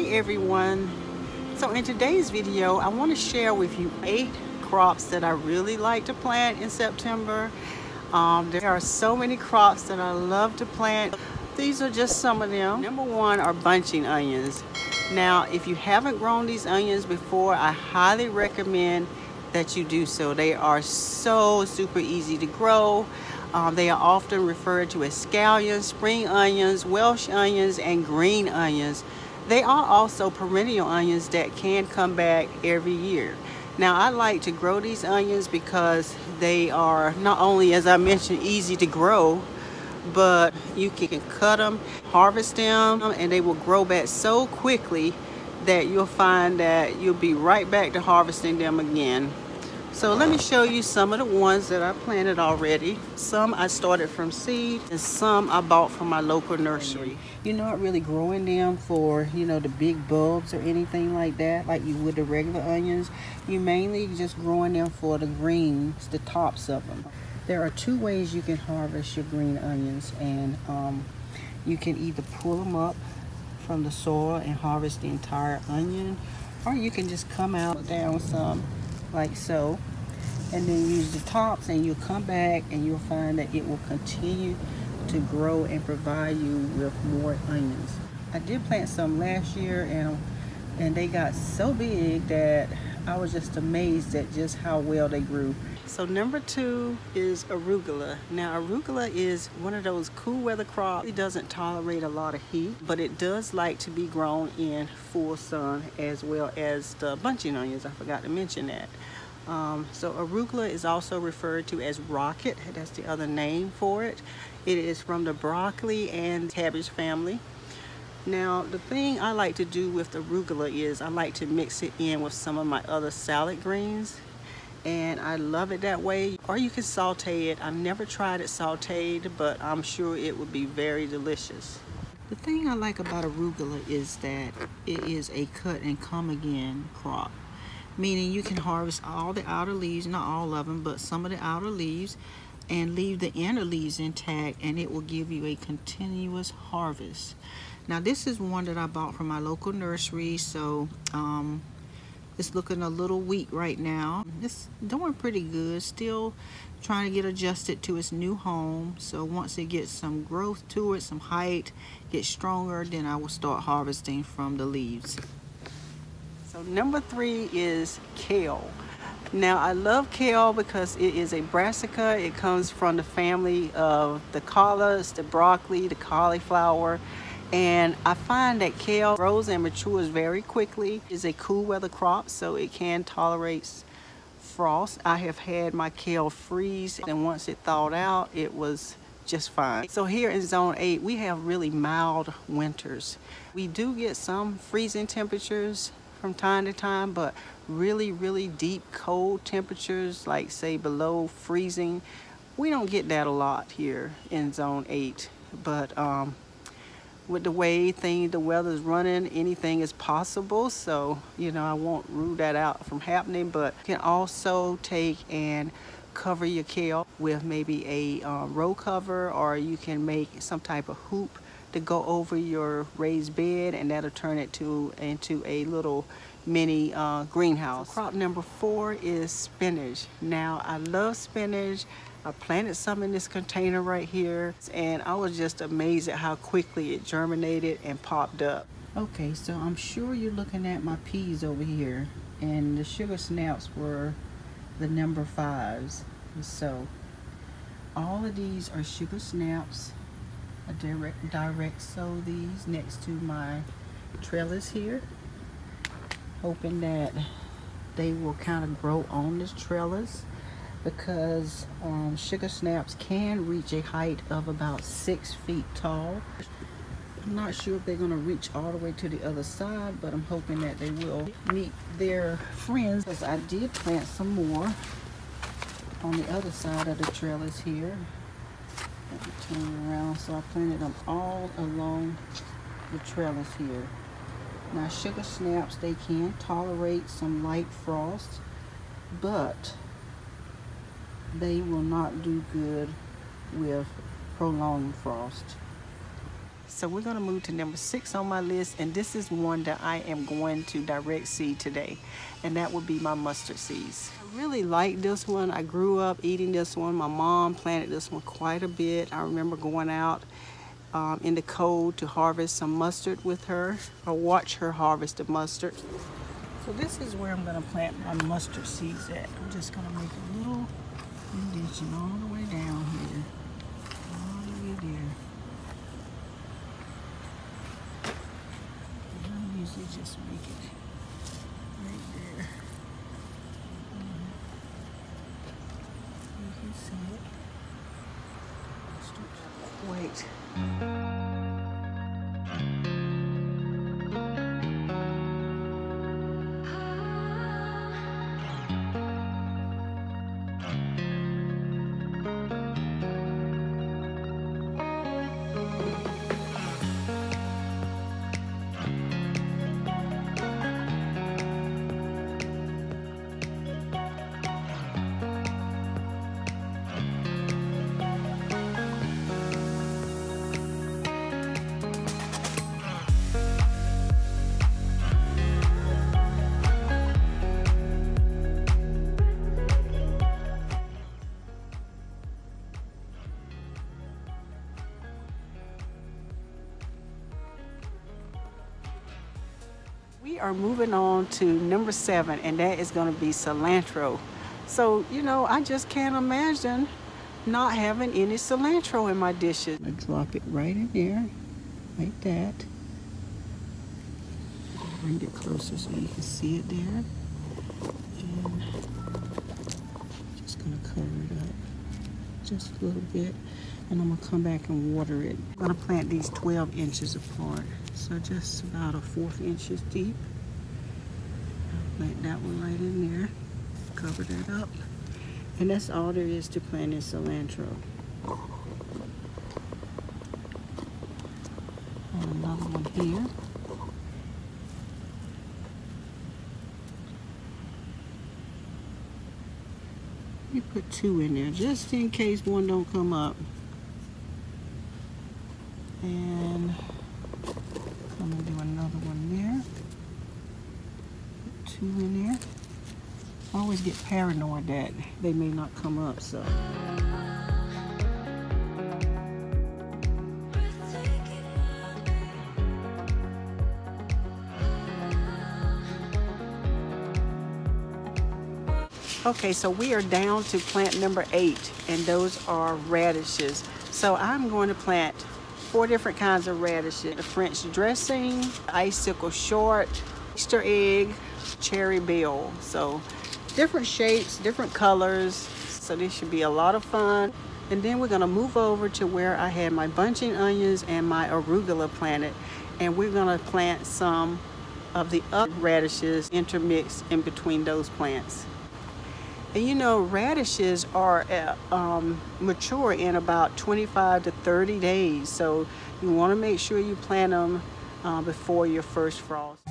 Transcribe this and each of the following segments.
Hey everyone, so in today's video I want to share with you 8 crops that I really like to plant in September. There are so many crops that I love to plant. These are just some of them. Number 1 are bunching onions. Now if you haven't grown these onions before, I highly recommend that you do so. They are so super easy to grow. They are often referred to as scallions, spring onions, Welsh onions, and green onions. They are also perennial onions that can come back every year. Now I like to grow these onions because they are not only, as I mentioned, easy to grow, but you can cut them, harvest them, and they will grow back so quickly that you'll find that you'll be right back to harvesting them again. So let me show you some of the ones that I planted already. Some I started from seed and some I bought from my local nursery. You're not really growing them for, the big bulbs or anything like that, like you would the regular onions. You're mainly just growing them for the greens, the tops of them. There are 2 ways you can harvest your green onions, and you can either pull them up from the soil and harvest the entire onion, or you can just come out down some like so, and then use the tops, and you'll come back and you'll find that it will continue to grow and provide you with more onions. I did plant some last year and they got so big that I was just amazed at just how well they grew. So number 2 is arugula. Now arugula is one of those cool weather crops. It doesn't tolerate a lot of heat, but it does like to be grown in full sun, as well as the bunching onions. I forgot to mention that. So arugula is also referred to as rocket. That's the other name for it. It is from the broccoli and cabbage family. Now the thing I like to do with arugula is I like to mix it in with some of my other salad greens, and I love it that way. Or you can saute it. I've never tried it sauteed, but I'm sure it would be very delicious. The thing I like about arugula is that it is a cut and come again crop, meaning you can harvest all the outer leaves, not all of them, but some of the outer leaves, and leave the inner leaves intact, and it will give you a continuous harvest. Now this is one that I bought from my local nursery, so it's looking a little weak right now. It's doing pretty good, still trying to get adjusted to its new home. So once it gets some growth to it, some height, gets stronger, then I will start harvesting from the leaves. So number 3 is kale. Now I love kale because it is a brassica. It comes from the family of the collards, the broccoli, the cauliflower. And I find that kale grows and matures very quickly. It's a cool weather crop, so it can tolerate frost. I have had my kale freeze, and once it thawed out, it was just fine. So here in zone 8, we have really mild winters. We do get some freezing temperatures from time to time, but really deep cold temperatures, like say below freezing, we don't get that a lot here in zone 8. But with the way the weather's running, anything is possible. So I won't rule that out from happening. But you can also take and cover your kale with maybe a row cover, or you can make some type of hoop to go over your raised bed, and that'll turn it into a little mini greenhouse. So crop number 4 is spinach. Now I love spinach. I planted some in this container right here, and I was just amazed at how quickly it germinated and popped up. Okay, so I'm sure you're looking at my peas over here, and the sugar snaps were the number 5s. So all of these are sugar snaps. I direct sow these next to my trellis here, hoping that they will kind of grow on this trellis, because sugar snaps can reach a height of about 6 feet tall. I'm not sure if they're going to reach all the way to the other side, but I'm hoping that they will meet their friends, because I did plant some more on the other side of the trellis here. Let me turn around. So I planted them all along the trellis here. Now sugar snaps, they can tolerate some light frost, but they will not do good with prolonged frost. So we're gonna move to number 6 on my list, and this is one that I am going to direct seed today, and that would be my mustard seeds. I really like this one. I grew up eating this one. My mom planted this one quite a bit. I remember going out in the cold to harvest some mustard with her, or watch her harvest the mustard. So this is where I'm gonna plant my mustard seeds at. I'm just gonna make a little indentation all the way down here, all the way there. I usually just make it right there. You can see it. Wait. We are moving on to number 7, and that is going to be cilantro. So, you know, I just can't imagine not having any cilantro in my dishes. I drop it right in there, like that. Bring it closer so you can see it there. And just going to cover it up just a little bit. And I'm going to come back and water it. I'm going to plant these 12 inches apart. So just about a 1/4 inches deep. I'll plant that one right in there. Cover that up. And that's all there is to planting cilantro. And another one here. You put 2 in there just in case one don't come up. And I'm gonna do another one there. Put 2 in there. I always get paranoid that they may not come up, so. Okay, so we are down to plant number 8, and those are radishes. So I'm going to plant 4 different kinds of radishes. The French dressing, icicle short, Easter egg, cherry bell. So different shapes, different colors. So this should be a lot of fun. And then we're gonna move over to where I had my bunching onions and my arugula planted. And we're gonna plant some of the other radishes intermixed in between those plants. And you know, radishes are mature in about 25 to 30 days. So you want to make sure you plant them before your first frost.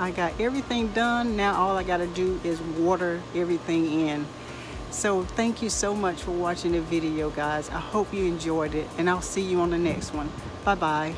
I got everything done. Now all I got to do is water everything in. So thank you so much for watching the video, guys. I hope you enjoyed it, and I'll see you on the next one. Bye-bye.